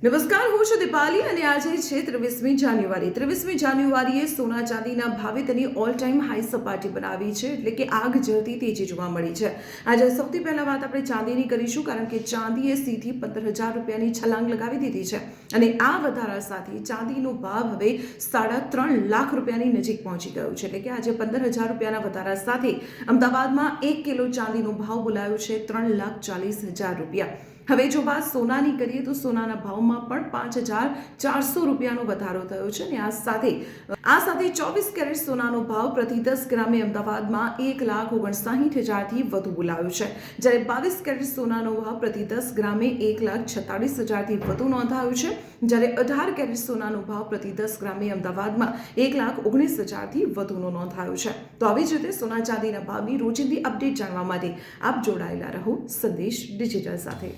નમસ્કાર, હું છું દીપાલી અને આજે છે 23મી જાન્યુઆરી. 23મી જાન્યુઆરીએ સોના ચાંદીના ભાવે તેની ઓલ ટાઈમ હાઈ સપાટી બનાવી છે, એટલે કે આગ ઝરતી તેજી જોવા મળી છે. આજે સૌથી પહેલા વાત આપણે ચાંદીની કરીશું, કારણ કે ચાંદીએ સીધી 15,000 રૂપિયાની છલાંગ લગાવી દીધી છે અને આ વધારા સાથે ચાંદીનો ભાવ હવે 3.5 લાખ રૂપિયાની નજીક પહોંચી ગયો છે. એટલે કે આજે 15,000 રૂપિયાના વધારા સાથે અમદાવાદમાં 1 કિલો ચાંદીનો ભાવ બોલાયો છે 3,40,000 રૂપિયા. હવે જો વાત સોનાની કરીએ તો સોનાના ભાવમાં પણ 5,400 રૂપિયાનો વધારો થયો છે અને આ સાથે 24 કેરેટ સોનાનો ભાવ પ્રતિ 10 ગ્રામે અમદાવાદમાં 1,59,000થી વધુ બોલાયો છે, જ્યારે 22 કેરેટ સોનાનો ભાવ પ્રતિ 10 ગ્રામે 1,46,000થી વધુ નોંધાયો છે, જ્યારે 18 કેરેટ સોનાનો ભાવ પ્રતિ 10 ગ્રામે અમદાવાદમાં 1,19,000થી વધુનો નોંધાયો છે. તો આવી જ રીતે સોના ચાંદીના ભાવની રોજિંદી અપડેટ જાણવા માટે આપ જોડાયેલા રહો સંદેશ ડિજિટલ સાથે.